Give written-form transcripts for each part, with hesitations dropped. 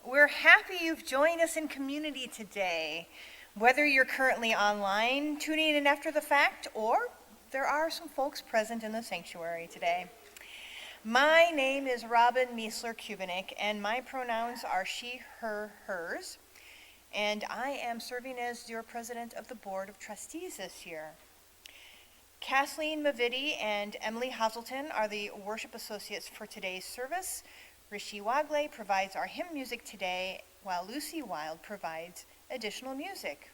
We're happy you've joined us in community today. Whether you're currently online, tuning in after the fact, or there are some folks present in the sanctuary today. My name is Robin Miesler-Kubinik, and my pronouns are she, her, hers. And I am serving as your president of the Board of Trustees this year. Kathleen, Mavity, and Emily Hazelton are the worship associates for today's service. Rishi Wagle provides our hymn music today, while Lucy Wild provides additional music.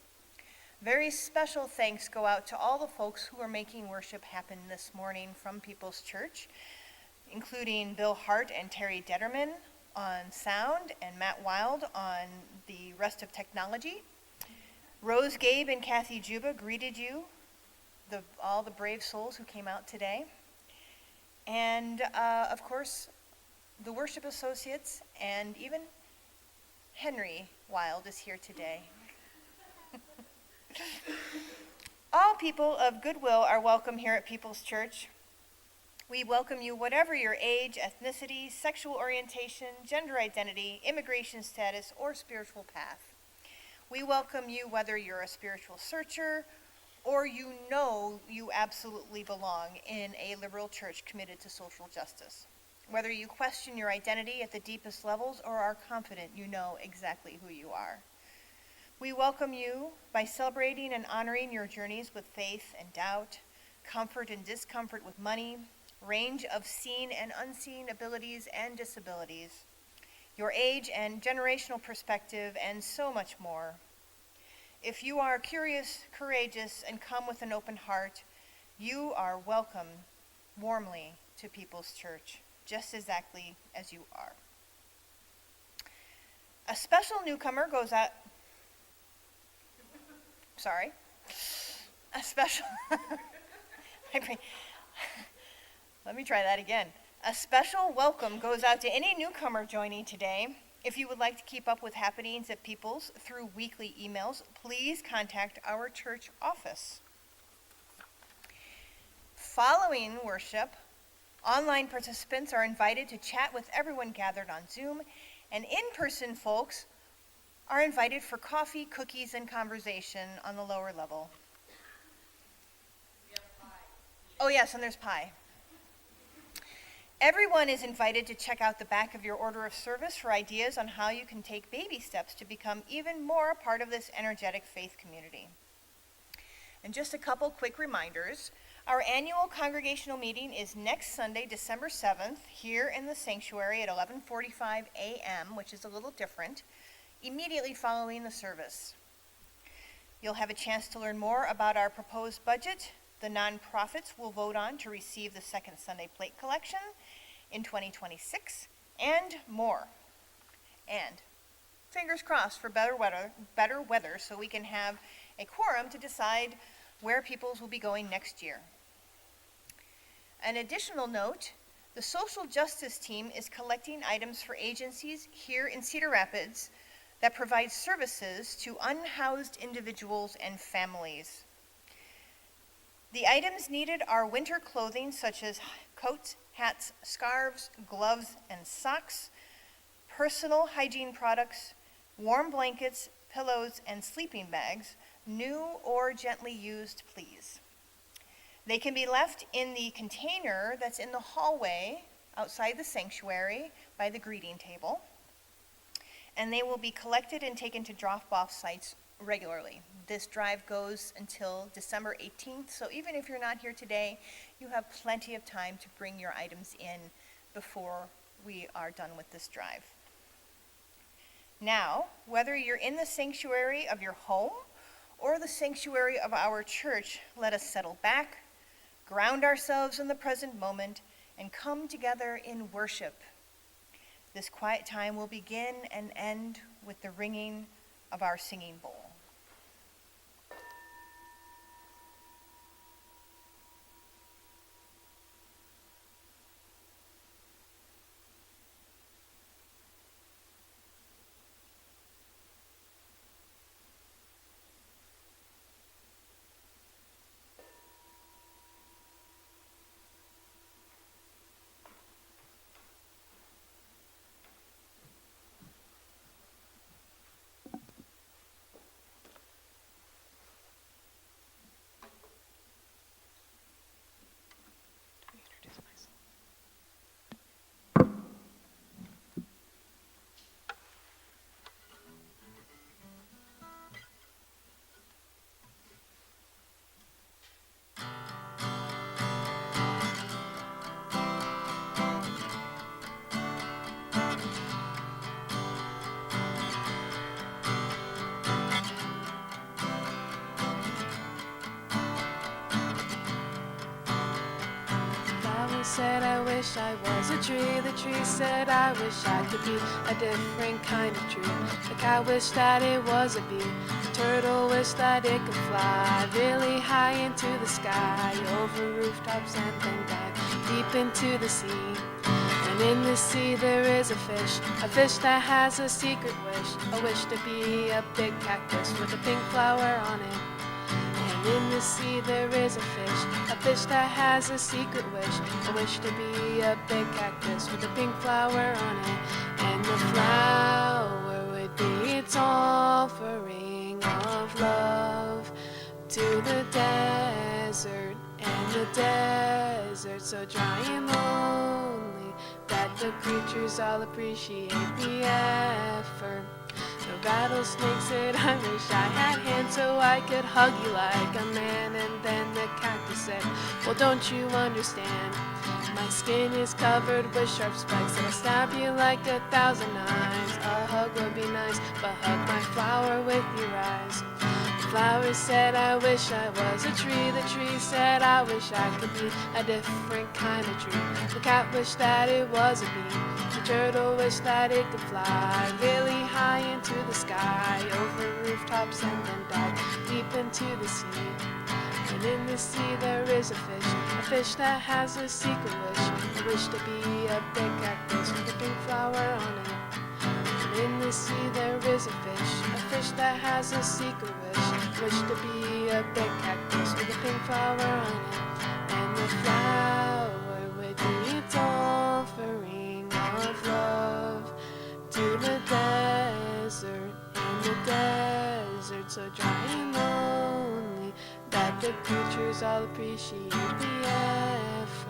Very special thanks go out to all the folks who are making worship happen this morning from People's Church, including Bill Hart and Terry Detterman on sound and Matt Wild on the rest of technology. Rose Gabe and Kathy Juba greeted you, all the brave souls who came out today. And of course, the worship associates, and even Henry Wild is here today. All people of goodwill are welcome here at People's Church. We welcome you whatever your age, ethnicity, sexual orientation, gender identity, immigration status, or spiritual path. We welcome you whether you're a spiritual searcher or you know you absolutely belong in a liberal church committed to social justice. Whether you question your identity at the deepest levels or are confident you know exactly who you are. We welcome you by celebrating and honoring your journeys with faith and doubt, comfort and discomfort with money, range of seen and unseen abilities and disabilities, your age and generational perspective, and so much more. If you are curious, courageous, and come with an open heart, you are welcome warmly to People's Church, just exactly as you are. A special newcomer goes out, let me try that again. A special welcome goes out to any newcomer joining today. If you would like to keep up with happenings at People's through weekly emails, please contact our church office. Following worship, online participants are invited to chat with everyone gathered on Zoom, and in-person folks are invited for coffee, cookies, and conversation on the lower level. We have pie. Oh yes, and there's pie. Everyone is invited to check out the back of your order of service for ideas on how you can take baby steps to become even more a part of this energetic faith community. And just a couple quick reminders. Our annual congregational meeting is next Sunday, December 7th, here in the sanctuary at 11:45 a.m., which is a little different, immediately following the service. You'll have a chance to learn more about our proposed budget, the nonprofits will vote on to receive the second Sunday plate collection in 2026, and more. And fingers crossed for better weather so we can have a quorum to decide where Peoples will be going next year. An additional note, the social justice team is collecting items for agencies here in Cedar Rapids that provide services to unhoused individuals and families. The items needed are winter clothing such as coats, hats, scarves, gloves, and socks, personal hygiene products, warm blankets, pillows, and sleeping bags, new or gently used, please. They can be left in the container that's in the hallway outside the sanctuary by the greeting table, and they will be collected and taken to drop-off sites regularly. This drive goes until December 18th, so even if you're not here today, you have plenty of time to bring your items in before we are done with this drive. Now, whether you're in the sanctuary of your home or the sanctuary of our church, let us settle back, ground ourselves in the present moment, and come together in worship. This quiet time will begin and end with the ringing of our singing bowl. said, I wish I was a tree. The tree said, I wish I could be a different kind of tree. The cat wished that it was a bee. The turtle wished that it could fly really high into the sky, over rooftops and then dive deep into the sea. And in the sea there is a fish that has a secret wish, a wish to be a big cactus with a pink flower on it. And in the sea there is a fish that has a secret wish to be a big cactus with a pink flower on it. And the flower would be its offering of love to the desert, and the desert so dry and lonely that the creatures all appreciate the effort. The rattlesnake said, I wish I had hands so I could hug you like a man. And then the cactus said, well, don't you understand? My skin is covered with sharp spikes that'll stab you like 1,000 knives. A hug would be nice, but hug my flower with your eyes. The flower said, I wish I was a tree. The tree said, I wish I could be a different kind of tree. The cat wished that it was a bee. The turtle wished that it could fly really high into the sky, over rooftops and then dive deep into the sea. And in the sea there is a fish that has a secret wish to be a big cactus with a pink flower on it. And in the sea there is a fish that has a secret wish to be a big cactus with a pink flower on it. And the flower would be its offering of love to the desert, and the desert so dry and lonely that the creatures all appreciate the effort.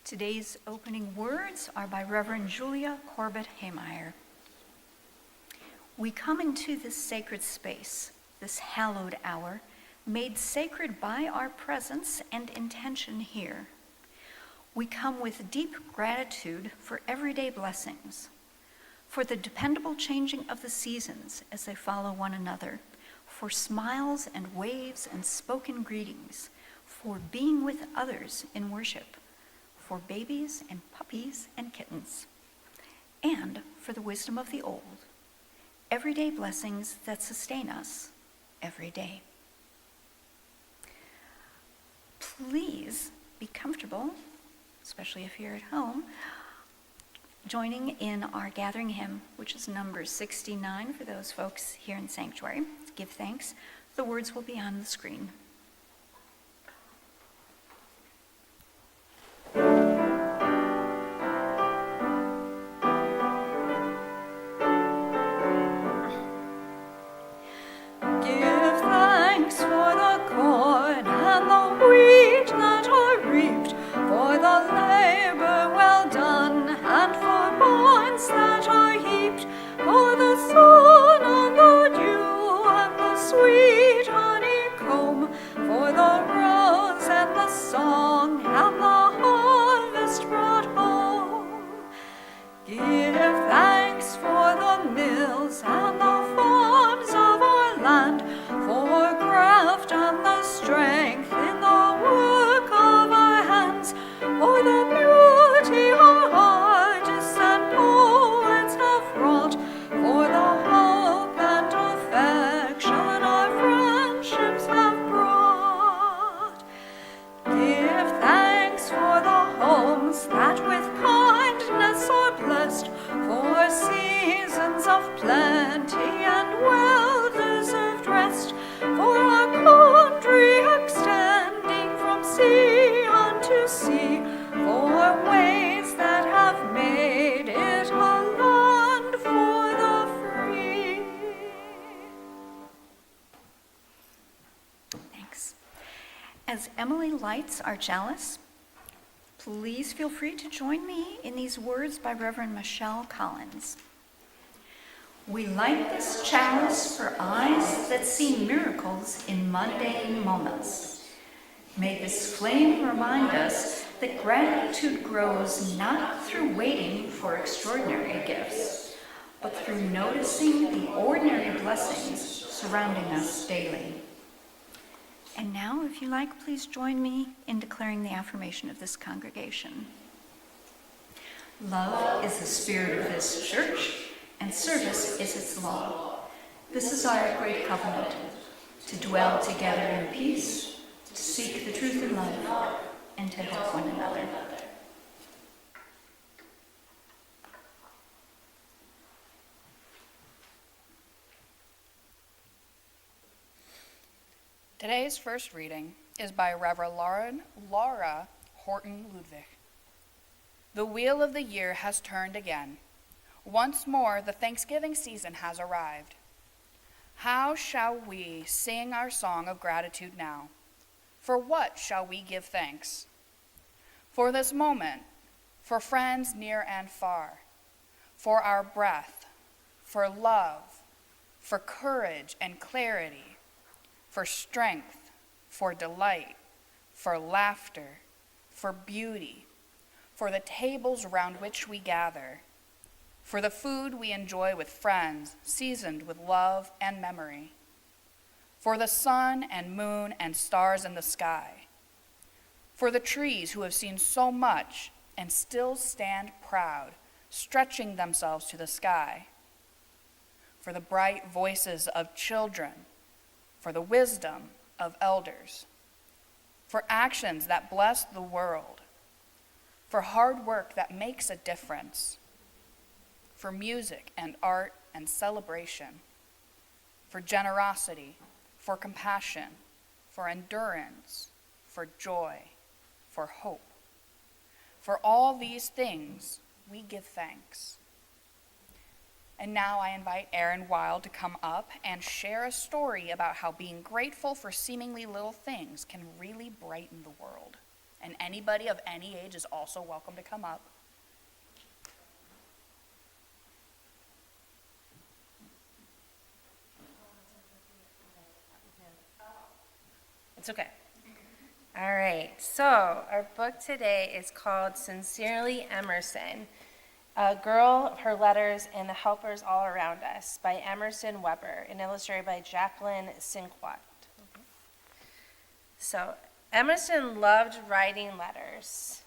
Today's opening words are by Reverend Julia Corbett Haymeyer. We come into this sacred space, this hallowed hour, made sacred by our presence and intention here. We come with deep gratitude for everyday blessings, for the dependable changing of the seasons as they follow one another, for smiles and waves and spoken greetings, for being with others in worship, for babies and puppies and kittens, and for the wisdom of the old, everyday blessings that sustain us every day. Please be comfortable, especially if you're at home, joining in our gathering hymn, which is number 69 for those folks here in Sanctuary. Give thanks. The words will be on the screen. Emily lights our chalice, please feel free to join me in these words by Reverend Michelle Collins. We light this chalice for eyes that see miracles in mundane moments. May this flame remind us that gratitude grows not through waiting for extraordinary gifts, but through noticing the ordinary blessings surrounding us daily. And now, if you like, please join me in declaring the affirmation of this congregation. Love is the spirit of this church, and service is its law. This is our great covenant, to dwell together in peace, to seek the truth in love, and to help one another. Today's first reading is by Reverend Laura Horton Ludwig. The wheel of the year has turned again. Once more, the Thanksgiving season has arrived. How shall we sing our song of gratitude now? For what shall we give thanks? For this moment, for friends near and far, for our breath, for love, for courage and clarity, for strength, for delight, for laughter, for beauty, for the tables round which we gather, for the food we enjoy with friends, seasoned with love and memory, for the sun and moon and stars in the sky, for the trees who have seen so much and still stand proud, stretching themselves to the sky, for the bright voices of children, for the wisdom of elders, for actions that bless the world, for hard work that makes a difference, for music and art and celebration, for generosity, for compassion, for endurance, for joy, for hope. For all these things, we give thanks. And now I invite Aaron Wild to come up and share a story about how being grateful for seemingly little things can really brighten the world. And anybody of any age is also welcome to come up. It's okay. All right, so our book today is called Sincerely Emerson, A Girl, Her Letters, and the Helpers All Around Us by Emerson Weber and illustrated by Jacqueline Sinquat. So Emerson loved writing letters.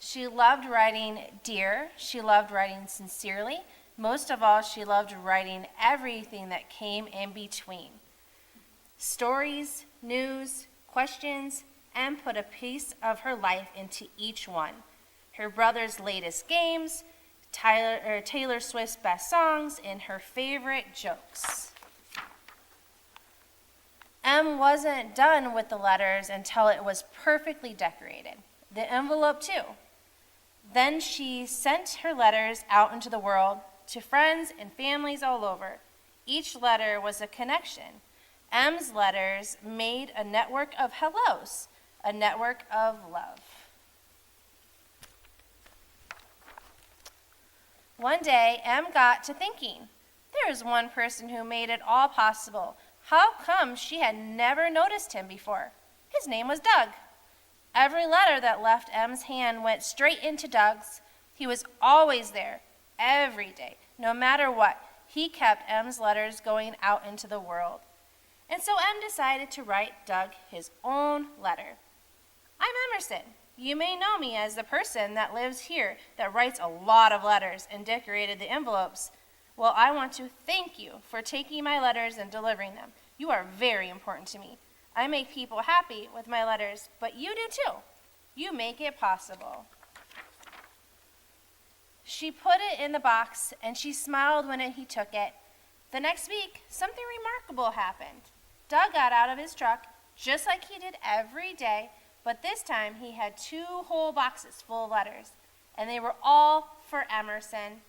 She loved writing dear. She loved writing sincerely. Most of all, she loved writing everything that came in between. Stories, news, questions, and put a piece of her life into each one. Her brother's latest games, Taylor Swift's best songs, and her favorite jokes. Em wasn't done with the letters until it was perfectly decorated. The envelope too. Then she sent her letters out into the world to friends and families all over. Each letter was a connection. Em's letters made a network of hellos, a network of love. One day, Em got to thinking, there is one person who made it all possible. How come she had never noticed him before? His name was Doug. Every letter that left Em's hand went straight into Doug's. He was always there, every day, no matter what. He kept Em's letters going out into the world. And so Em decided to write Doug his own letter. I'm Emerson. You may know me as the person that lives here that writes a lot of letters and decorated the envelopes. Well, I want to thank you for taking my letters and delivering them. You are very important to me. I make people happy with my letters, but you do too. You make it possible. She put it in the box, and she smiled when he took it. The next week, something remarkable happened. Doug got out of his truck, just like he did every day, but this time he had 2 whole boxes full of letters, and they were all for Emerson.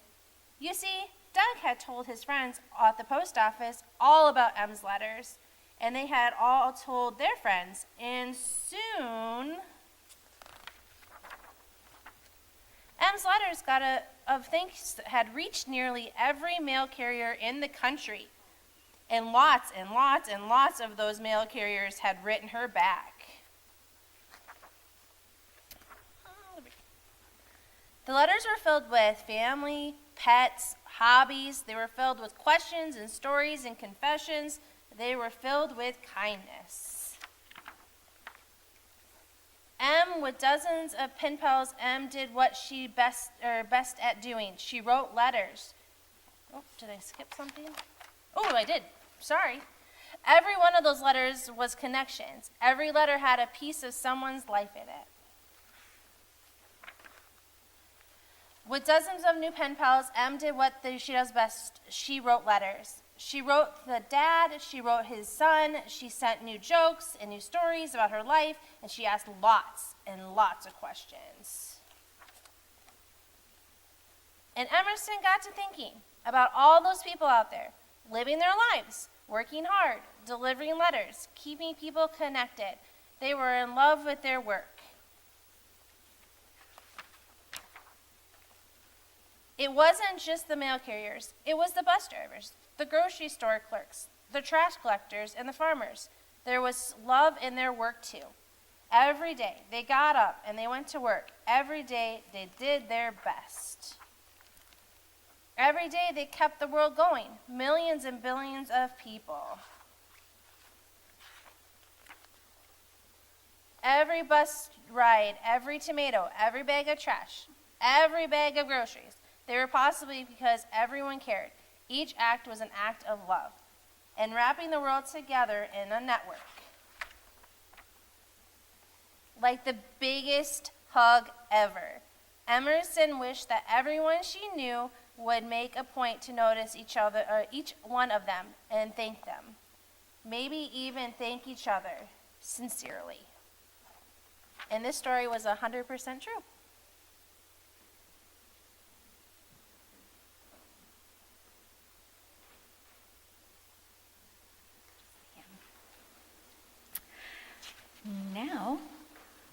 You see, Doug had told his friends at the post office all about Em's letters, and they had all told their friends, and soon M's letters of thanks had reached nearly every mail carrier in the country, and lots of those mail carriers had written her back. The letters were filled with family, pets, hobbies. They were filled with questions and stories and confessions. They were filled with kindness. M, with dozens of pen pals, M did what she best at doing. She wrote letters. Oh, did I skip something? Oh, I did. Sorry. Every one of those letters was connections. Every letter had a piece of someone's life in it. With dozens of new pen pals, M did what she does best. She wrote letters. She wrote the dad, she wrote his son, she sent new jokes and new stories about her life, and she asked lots and lots of questions. And Emerson got to thinking about all those people out there, living their lives, working hard, delivering letters, keeping people connected. They were in love with their work. It wasn't just the mail carriers, it was the bus drivers, the grocery store clerks, the trash collectors, and the farmers. There was love in their work too. Every day they got up and they went to work. Every day they did their best. Every day they kept the world going, millions and billions of people. Every bus ride, every tomato, every bag of trash, every bag of groceries, they were possibly because everyone cared. Each act was an act of love and wrapping the world together in a network. Like the biggest hug ever. Emerson wished that everyone she knew would make a point to notice each one of them and thank them. Maybe even thank each other sincerely. And this story was 100% true. Now,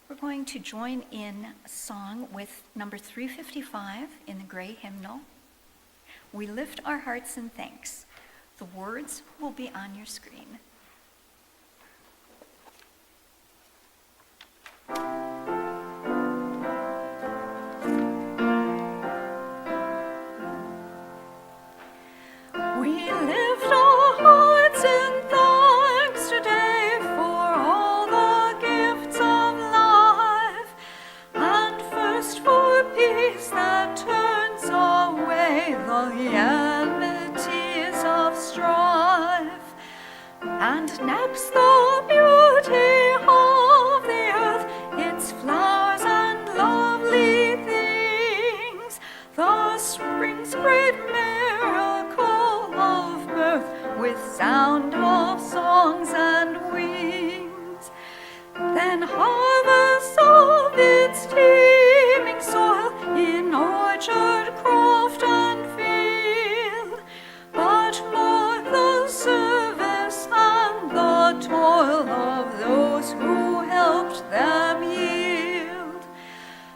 we're going to join in a song with number 355 in the gray hymnal. We lift our hearts in thanks. The words will be on your screen. We lift our hearts in thanks today for all the gifts of life, and first for peace that turns away the enmities of strife, and next the beauty of the earth, its flowers and lovely things, the spring's great miracle of birth, with sound of songs and wings. Then harvest of its teeming soil in orchard, croft, and field, but more the service and the toil of those who helped them yield,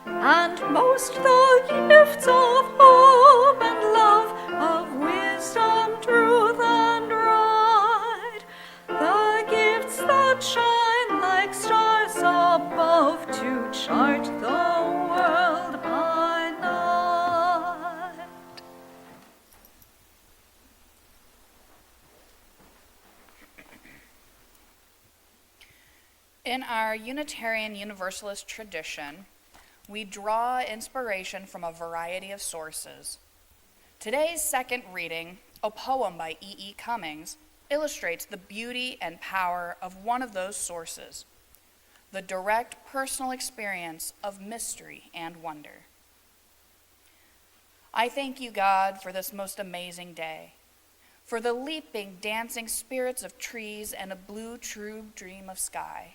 and most the gifts of hope and love, of wisdom, truth, and right, the gifts that shine like stars above to chart the world by night. In our Unitarian Universalist tradition, we draw inspiration from a variety of sources. Today's second reading, a poem by E.E. Cummings, illustrates the beauty and power of one of those sources, the direct personal experience of mystery and wonder. I thank you, God, for this most amazing day, for the leaping, dancing spirits of trees and a blue, true dream of sky,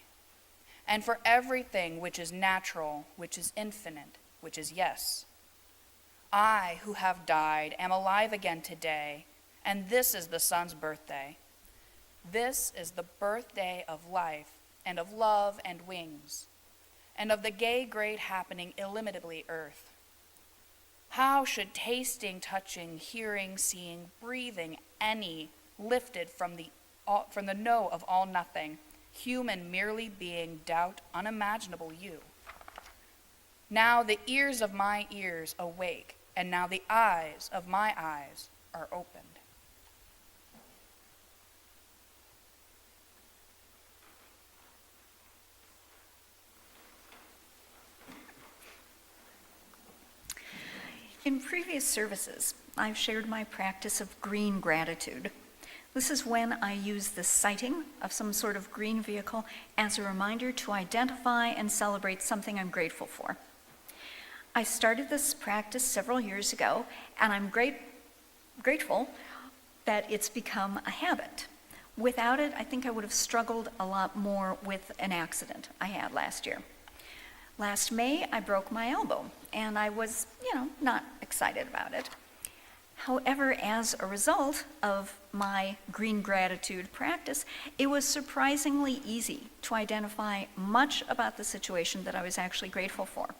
and for everything which is natural, which is infinite, which is yes. I, who have died, am alive again today, and this is the sun's birthday. This is the birthday of life, and of love and wings, and of the gay great happening illimitably earth. How should tasting, touching, hearing, seeing, breathing, any, lifted from the no of all nothing, human merely being, doubt unimaginable you? Now the ears of my ears awake, and now the eyes of my eyes are opened. In previous services, I've shared my practice of green gratitude. This is when I use the sighting of some sort of green vehicle as a reminder to identify and celebrate something I'm grateful for. I started this practice several years ago, and I'm grateful that it's become a habit. Without it, I think I would have struggled a lot more with an accident I had last year. Last May, I broke my elbow, and I was, not excited about it. However, as a result of my green gratitude practice, it was surprisingly easy to identify much about the situation that I was actually grateful for.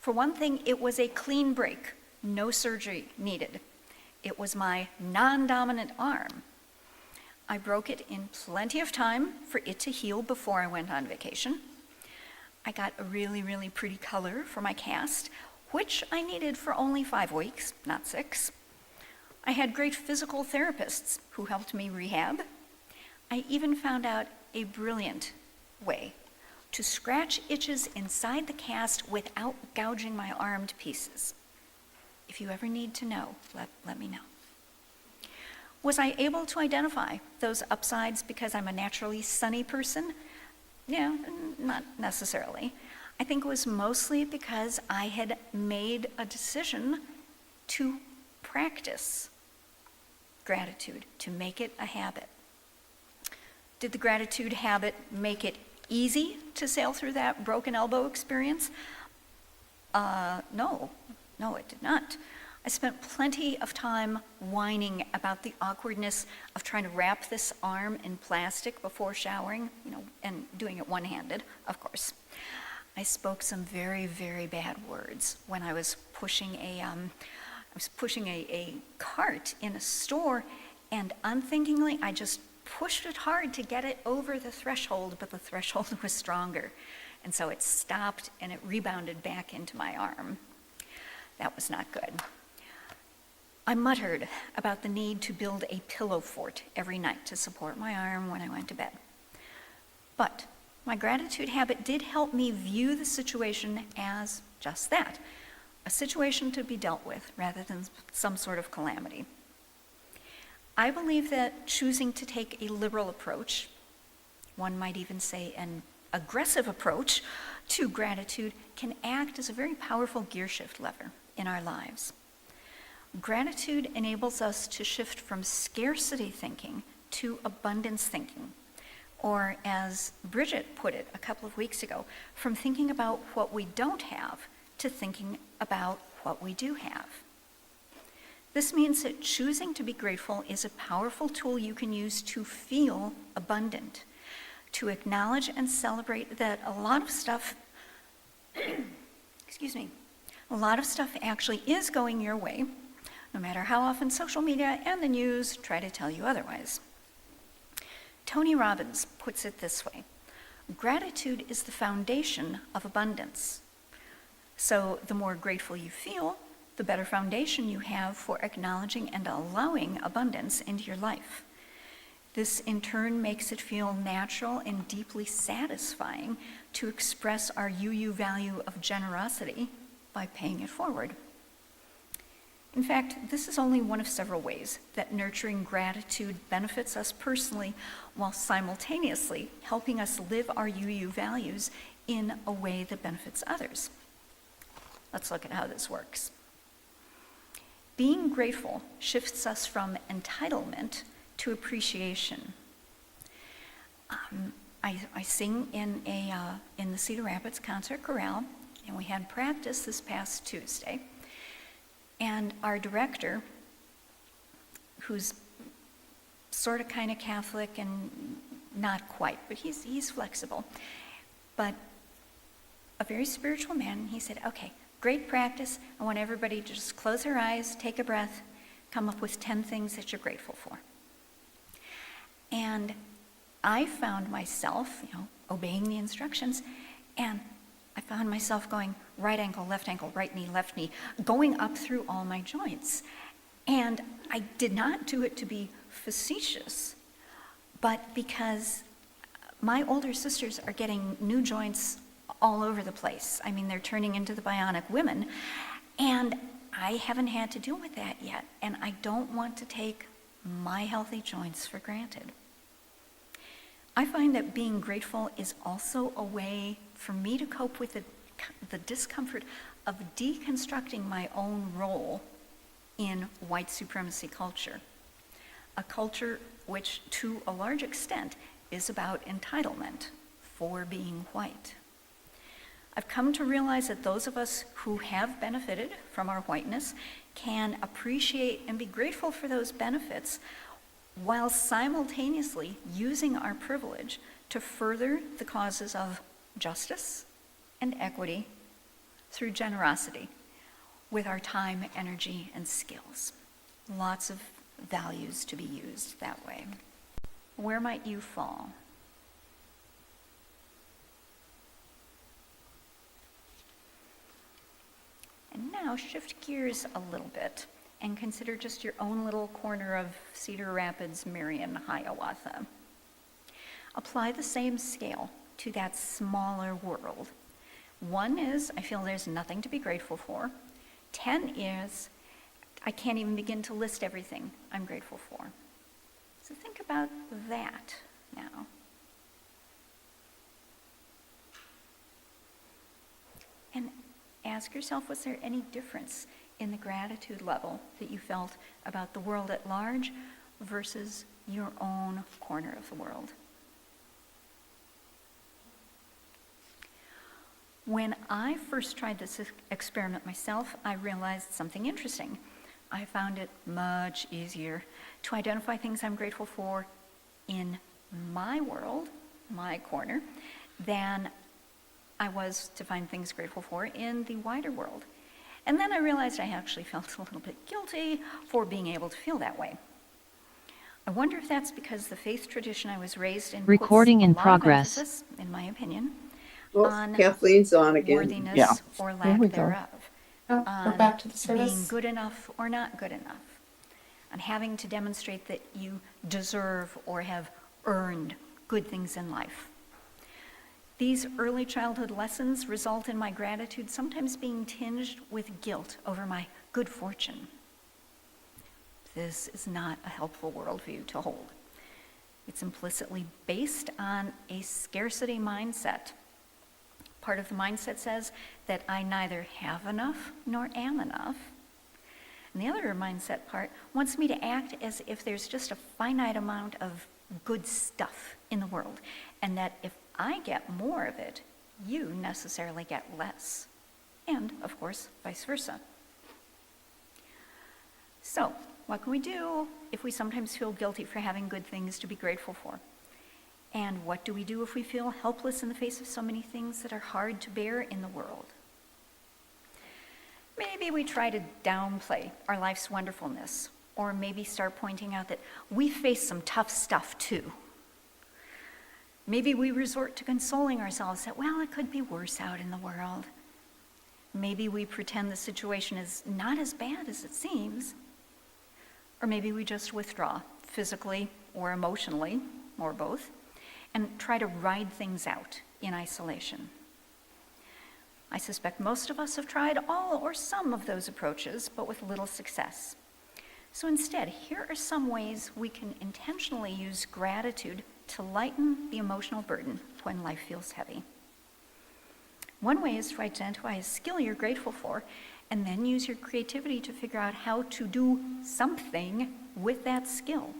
For one thing, it was a clean break, no surgery needed. It was my non-dominant arm. I broke it in plenty of time for it to heal before I went on vacation. I got a really, really pretty color for my cast, which I needed for only 5 weeks, not 6. I had great physical therapists who helped me rehab. I even found out a brilliant way to scratch itches inside the cast without gouging my arm to pieces. If you ever need to know, let me know. Was I able to identify those upsides because I'm a naturally sunny person? Yeah, not necessarily. I think it was mostly because I had made a decision to practice gratitude, to make it a habit. Did the gratitude habit make it easy to sail through that broken elbow experience? No, it did not. I spent plenty of time whining about the awkwardness of trying to wrap this arm in plastic before showering, and doing it one-handed, of course. I spoke some very, very bad words when I was pushing a cart in a store, and unthinkingly, I just pushed it hard to get it over the threshold, but the threshold was stronger. And so it stopped and it rebounded back into my arm. That was not good. I muttered about the need to build a pillow fort every night to support my arm when I went to bed. But my gratitude habit did help me view the situation as just that, a situation to be dealt with rather than some sort of calamity. I believe that choosing to take a liberal approach, one might even say an aggressive approach to gratitude, can act as a very powerful gear shift lever in our lives. Gratitude enables us to shift from scarcity thinking to abundance thinking, or as Bridget put it a couple of weeks ago, from thinking about what we don't have to thinking about what we do have. This means that choosing to be grateful is a powerful tool you can use to feel abundant, to acknowledge and celebrate that a lot of stuff, a lot of stuff actually is going your way, no matter how often social media and the news try to tell you otherwise. Tony Robbins puts it this way: gratitude is the foundation of abundance. So the more grateful you feel, the better foundation you have for acknowledging and allowing abundance into your life. This in turn makes it feel natural and deeply satisfying to express our UU value of generosity by paying it forward. In fact, this is only one of several ways that nurturing gratitude benefits us personally while simultaneously helping us live our UU values in a way that benefits others. Let's look at how this works. Being grateful shifts us from entitlement to appreciation. I sing in the Cedar Rapids Concert Chorale, and we had practice this past Tuesday. And our director, who's sort of kind of Catholic and not quite, but he's flexible. But a very spiritual man, he said, okay, great practice. I want everybody to just close their eyes, take a breath, come up with 10 things that you're grateful for. And I found myself, obeying the instructions, and I found myself going right ankle, right knee, left knee, going up through all my joints. And I did not do it to be facetious, but because my older sisters are getting new joints all over the place. I mean, they're turning into the bionic women, and I haven't had to deal with that yet, and I don't want to take my healthy joints for granted. I find that being grateful is also a way for me to cope with the discomfort of deconstructing my own role in white supremacy culture, a culture which, to a large extent, is about entitlement for being white. I've come to realize that those of us who have benefited from our whiteness can appreciate and be grateful for those benefits while simultaneously using our privilege to further the causes of justice and equity through generosity with our time, energy, and skills. Lots of values to be used that way. Where might you fall? And now shift gears a little bit and consider just your own little corner of Cedar Rapids, Marion, Hiawatha. Apply the same scale to that smaller world. 1 is, I feel there's nothing to be grateful for. 10 is, I can't even begin to list everything I'm grateful for. So think about that now. And ask yourself, was there any difference in the gratitude level that you felt about the world at large versus your own corner of the world? When I first tried this experiment myself, I realized something interesting. I found it much easier to identify things I'm grateful for in my world, my corner, than I was to find things grateful for in the wider world. And then I realized I actually felt a little bit guilty for being able to feel that way. I wonder if that's because the faith tradition I was raised in Recording puts in a lot progress. of emphasis, in my opinion, Oh, on Kathleen's on again. worthiness Yeah. or Here lack we go. thereof, We're on back to the being service. good enough or not good enough, on having to demonstrate that you deserve or have earned good things in life. These early childhood lessons result in my gratitude sometimes being tinged with guilt over my good fortune. This is not a helpful worldview to hold. It's implicitly based on a scarcity mindset. Part of the mindset says that I neither have enough nor am enough. And the other mindset part wants me to act as if there's just a finite amount of good stuff in the world, and that if I get more of it, you necessarily get less. And, of course, vice versa. So, what can we do if we sometimes feel guilty for having good things to be grateful for? And what do we do if we feel helpless in the face of so many things that are hard to bear in the world? Maybe we try to downplay our life's wonderfulness, or maybe start pointing out that we face some tough stuff too. Maybe we resort to consoling ourselves that, well, it could be worse out in the world. Maybe we pretend the situation is not as bad as it seems. Or maybe we just withdraw, physically or emotionally, or both, and try to ride things out in isolation. I suspect most of us have tried all or some of those approaches, but with little success. So instead, here are some ways we can intentionally use gratitude to lighten the emotional burden when life feels heavy. One way is to identify a skill you're grateful for, and then use your creativity to figure out how to do something with that skill.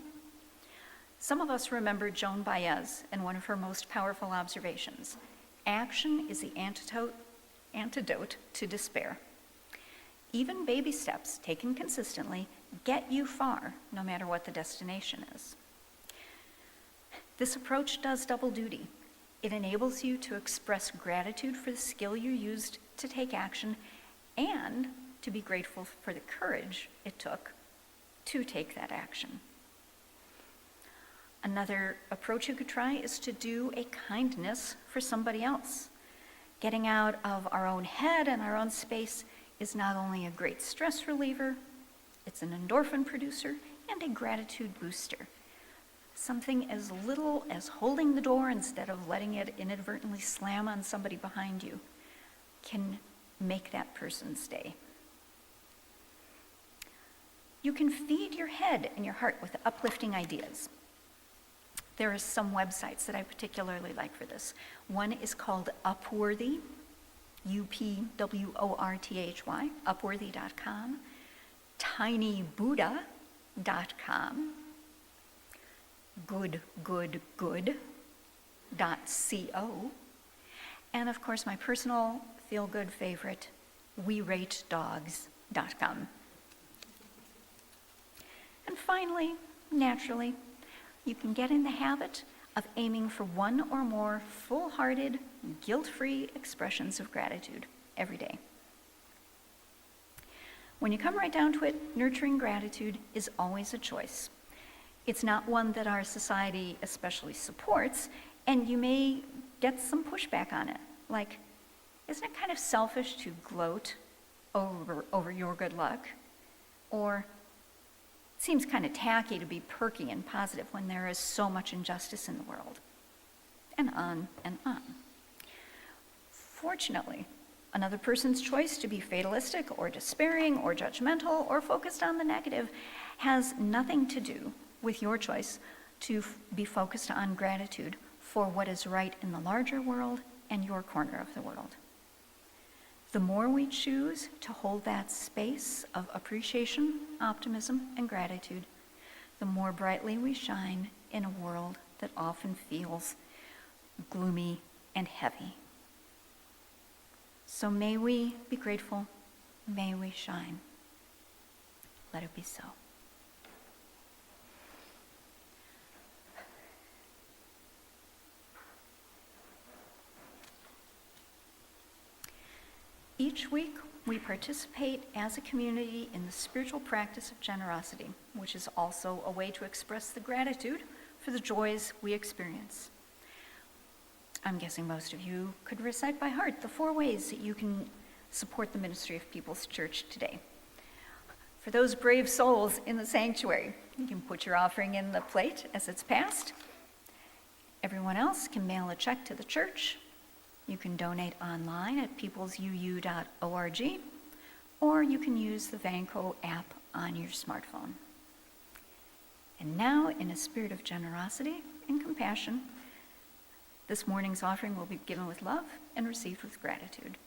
Some of us remember Joan Baez and one of her most powerful observations: action is the antidote to despair. Even baby steps taken consistently get you far, no matter what the destination is. This approach does double duty. It enables you to express gratitude for the skill you used to take action and to be grateful for the courage it took to take that action. Another approach you could try is to do a kindness for somebody else. Getting out of our own head and our own space is not only a great stress reliever, it's an endorphin producer and a gratitude booster. Something as little as holding the door instead of letting it inadvertently slam on somebody behind you can make that person's day. You can feed your head and your heart with uplifting ideas. There are some websites that I particularly like for this. One is called Upworthy, UPWORTHY, upworthy.com, tinybuddha.com, goodgoodgood.co, and of course my personal feel-good favorite, WeRateDogs.com. And finally, naturally, you can get in the habit of aiming for one or more full-hearted, guilt-free expressions of gratitude every day. When you come right down to it, nurturing gratitude is always a choice. It's not one that our society especially supports, and you may get some pushback on it. Like, isn't it kind of selfish to gloat over your good luck? Or, it seems kind of tacky to be perky and positive when there is so much injustice in the world. And on and on. Fortunately, another person's choice to be fatalistic or despairing or judgmental or focused on the negative has nothing to do with your choice to be focused on gratitude for what is right in the larger world and your corner of the world. The more we choose to hold that space of appreciation, optimism, and gratitude, the more brightly we shine in a world that often feels gloomy and heavy. So may we be grateful, may we shine. Let it be so. Each week, we participate as a community in the spiritual practice of generosity, which is also a way to express the gratitude for the joys we experience. I'm guessing most of you could recite by heart the 4 ways that you can support the ministry of People's Church today. For those brave souls in the sanctuary, you can put your offering in the plate as it's passed. Everyone else can mail a check to the church. You can donate online at peoplesuu.org, or you can use the Vanco app on your smartphone. And now, in a spirit of generosity and compassion, this morning's offering will be given with love and received with gratitude.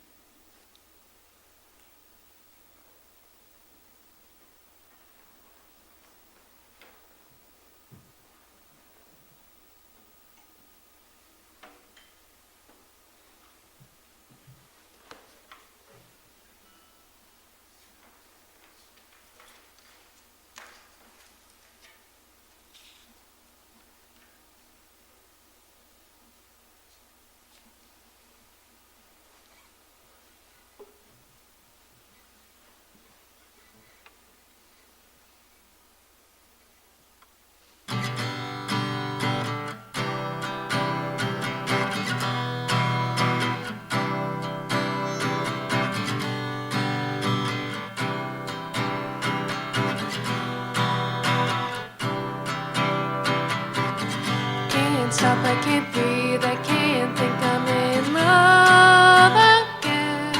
Stop, I can't breathe, I can't think I'm in love again.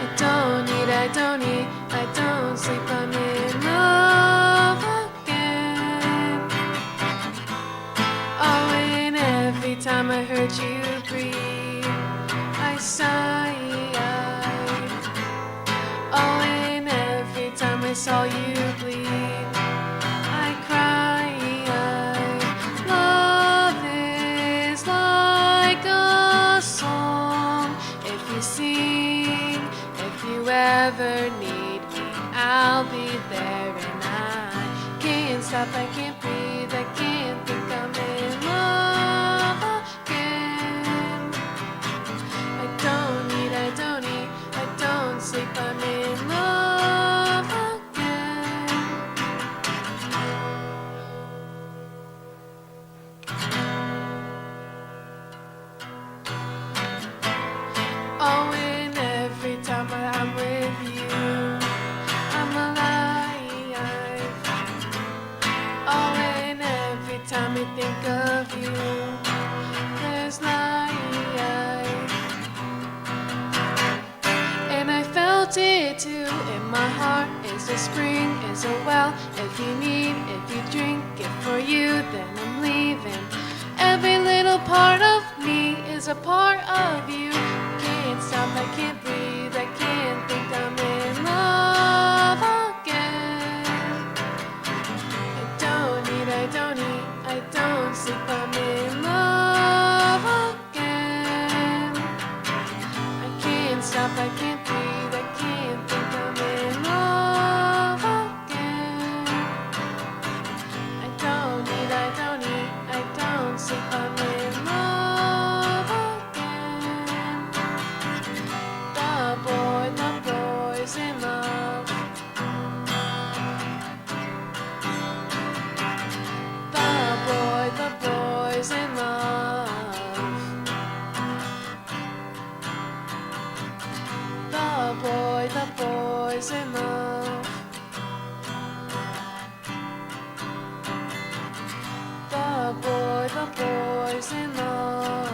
I don't eat, I don't eat, I don't sleep, I'm in love again. Oh, and every time I heard you breathe, I sighed. Oh, and every time I saw you bleed, I cried. Love is like a song. If you sing, if you ever need me, I'll be there. And I can't stop, I can't breathe, I can't think think of you. There's light, and I felt it too. In my heart is a spring, is a well. If you need, if you drink it for you, then I'm leaving. Every little part of me is a part of you. Can't stop, I can't breathe, I can't think I'm in love again. I don't eat, I don't sleep, I'm in love again. I can't stop, I can't breathe, I can't think I'm in love again. I don't eat, I don't sleep, I'm in love again. The boy's in love. The boy's in love. The boy's in love. The boy's in love.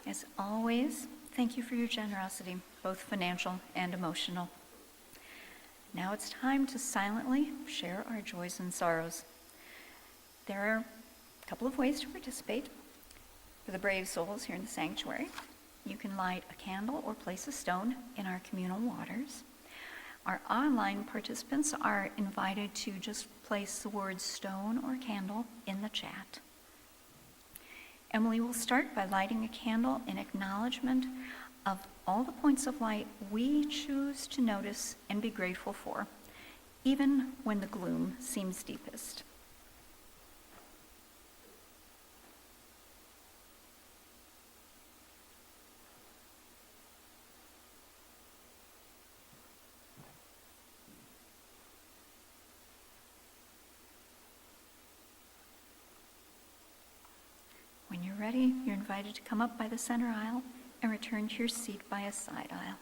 As always, thank you for your generosity, both financial and emotional. Now it's time to silently share our joys and sorrows. There are a couple of ways to participate. For the brave souls here in the sanctuary, you can light a candle or place a stone in our communal waters. Our online participants are invited to just place the words stone or candle in the chat. Emily will start by lighting a candle in acknowledgement of all the points of light we choose to notice and be grateful for, even when the gloom seems deepest. When you're ready, you're invited to come up by the center aisle and return to your seat by a side aisle.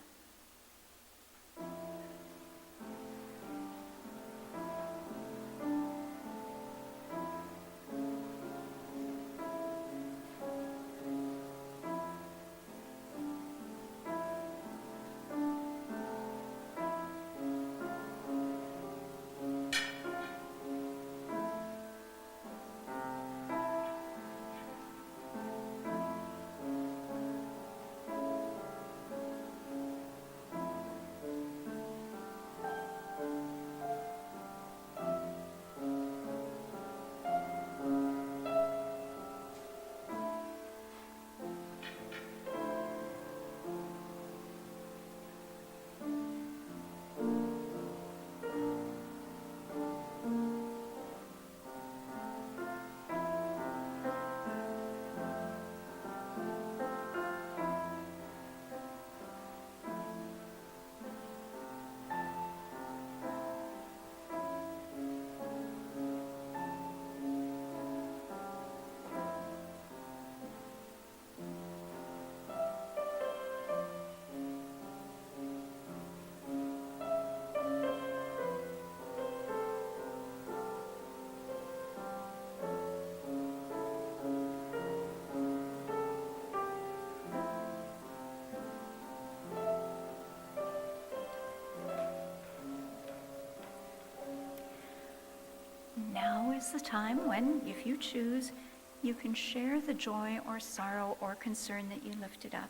Now is the time when, if you choose, you can share the joy or sorrow or concern that you lifted up.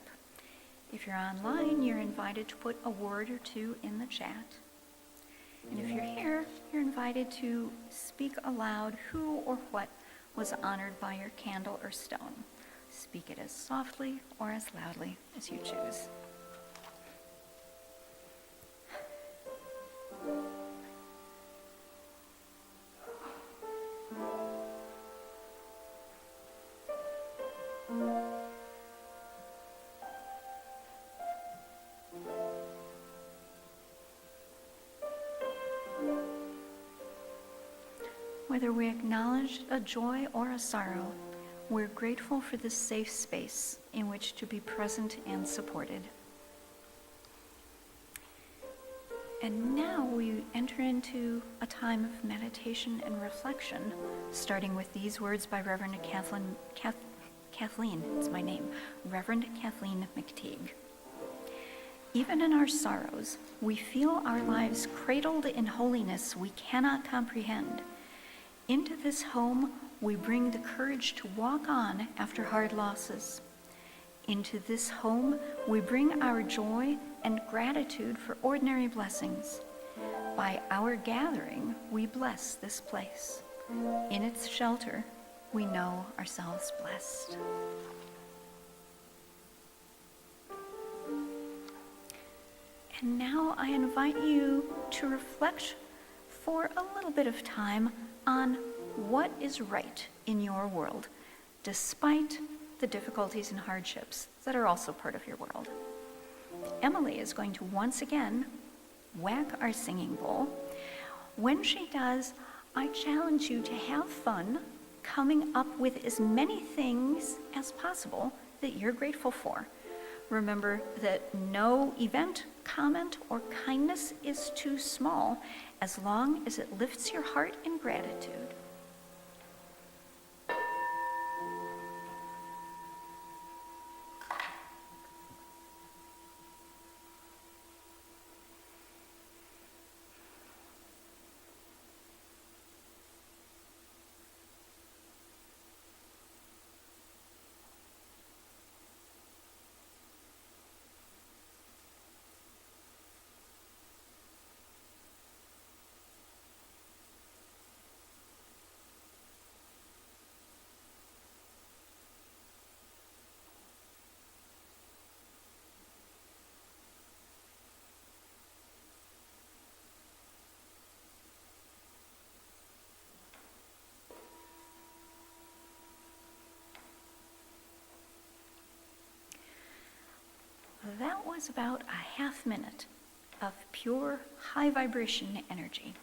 If you're online, you're invited to put a word or two in the chat. And if you're here, you're invited to speak aloud who or what was honored by your candle or stone. Speak it as softly or as loudly as you choose. Whether we acknowledge a joy or a sorrow, we're grateful for this safe space in which to be present and supported. And now we enter into a time of meditation and reflection, starting with these words by Reverend Kathleen, it's my name, Reverend Kathleen McTeague. Even in our sorrows, we feel our lives cradled in holiness we cannot comprehend. Into this home, we bring the courage to walk on after hard losses. Into this home, we bring our joy and gratitude for ordinary blessings. By our gathering, we bless this place. In its shelter, we know ourselves blessed. And now I invite you to reflect for a little bit of time on what is right in your world, despite the difficulties and hardships that are also part of your world. Emily is going to once again whack our singing bowl. When she does, I challenge you to have fun coming up with as many things as possible that you're grateful for. Remember that no event, comment, or kindness is too small as long as it lifts your heart in gratitude. That was about a half minute of pure high vibration energy.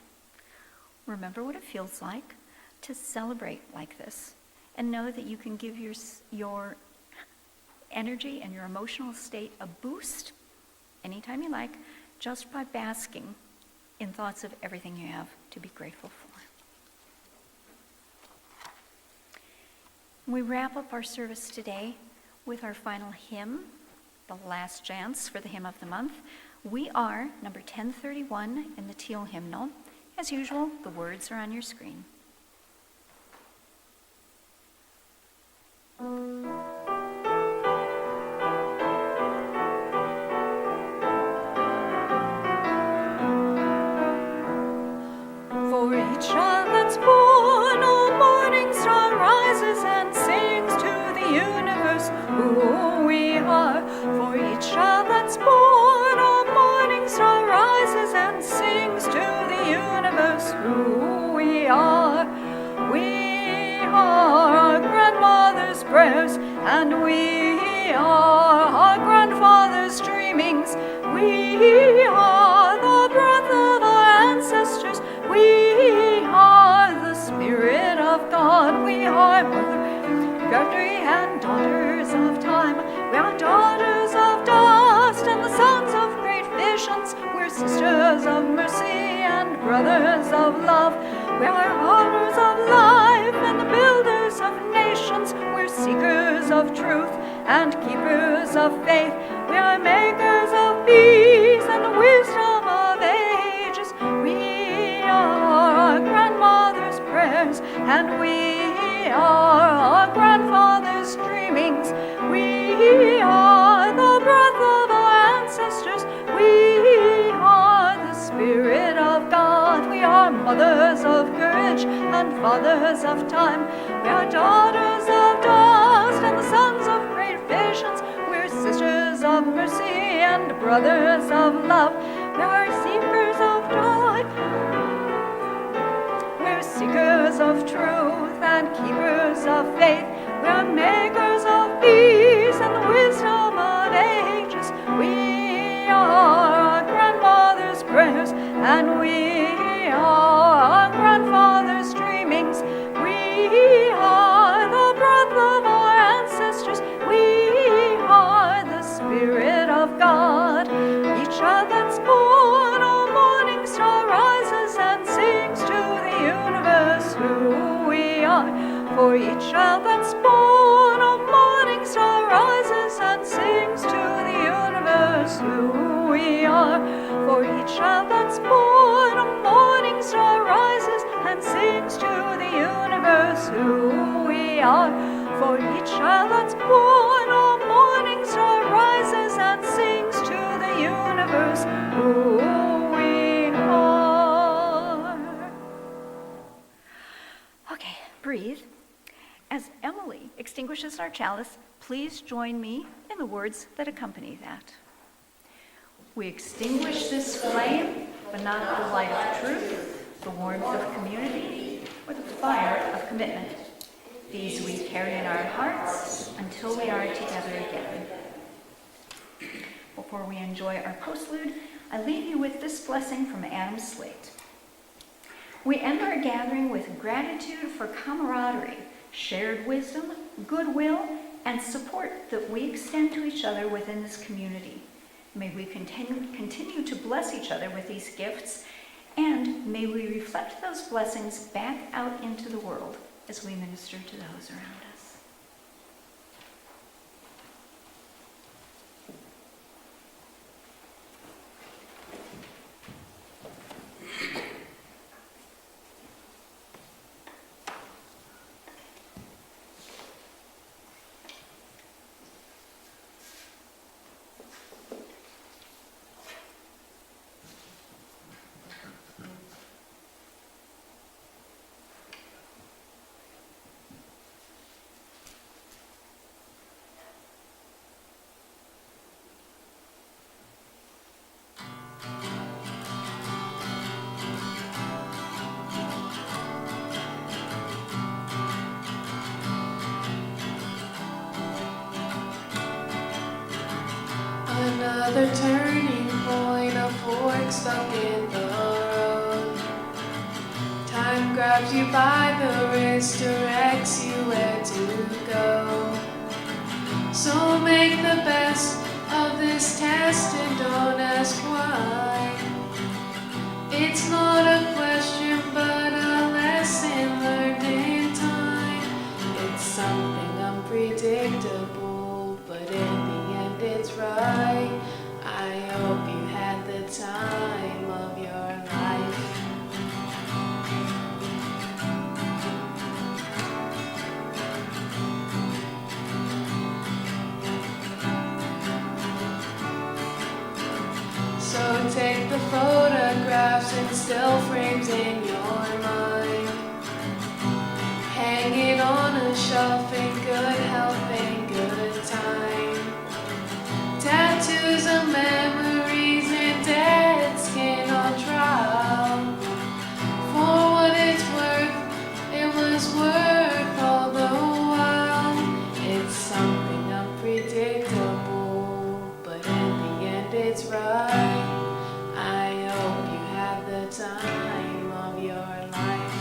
Remember what it feels like to celebrate like this, and know that you can give your energy and your emotional state a boost anytime you like, just by basking in thoughts of everything you have to be grateful for. We wrap up our service today with our final hymn, the last chance for the hymn of the month. We are number 1031 in the Teal hymnal. As usual, the words are on your screen. For each child that's born, a morning star rises and sings to the universe who we are. For each child that's born, a morning star rises and sings to the universe who we are. We are our grandmother's prayers, and we are our grandfather's dreamings. We are the breath of our ancestors. We are the Spirit of God. We are Mother, Victory, and daughters of time. We are daughters of dust and the sons of great visions. We're sisters of mercy and brothers of love. We are honors of life and the builders of nations. We're seekers of truth and keepers of faith. We are makers of peace and the wisdom of ages. We are our grandmother's prayers, and we are our grandfather's dreamings. We are the breath of our ancestors. We are the Spirit of God. We are mothers of courage and fathers of time. We are daughters of dust and the sons of great visions. We're sisters of mercy and brothers of love. We are seekers of joy. We're seekers of truth and keepers of faith. We are makers of peace and the wisdom of ages. We are our grandmother's prayers, and we are our grandfather's dreaming. For each child that's born, a morning star rises and sings to the universe who we are. For each child that's born, a morning star rises and sings to the universe who we are. For each child that's born, a morning star rises and sings to the universe who we are. Okay, breathe. As Emily extinguishes our chalice, please join me in the words that accompany that. We extinguish this flame, but not the light of truth, the warmth of community, or the fire of commitment. These we carry in our hearts until we are together again. Before we enjoy our postlude, I leave you with this blessing from Adam Slate. We end our gathering with gratitude for camaraderie, shared wisdom, goodwill, and support that we extend to each other within this community. May we continue to bless each other with these gifts, and may we reflect those blessings back out into the world as we minister to those around us. Another turning point, a fork stuck in the road. Time grabs you by the wrist, directs you where to go. So make the best of this test and don't ask why. It's not a question but a lesson learned in time. It's something unpredictable, but in the end it's right. I hope you had the time of your life. So take the photographs and still frames in your mind. Hang it on a shelf in good health and good time. Tattoos of memories and dead skin on trial. For what it's worth, it was worth all the while. It's something unpredictable, but in the end it's right. I hope you had the time of your life.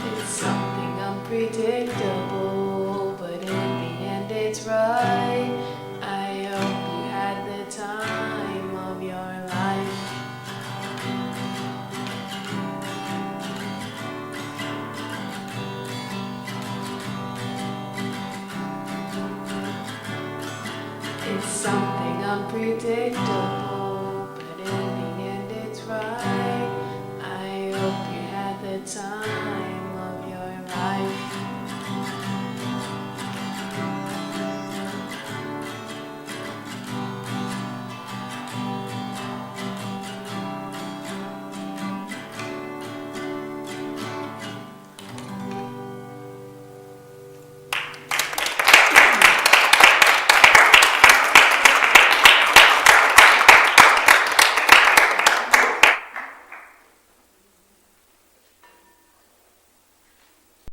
It's something unpredictable, but in the end it's right. I hope you had the time of your life. It's something unpredictable.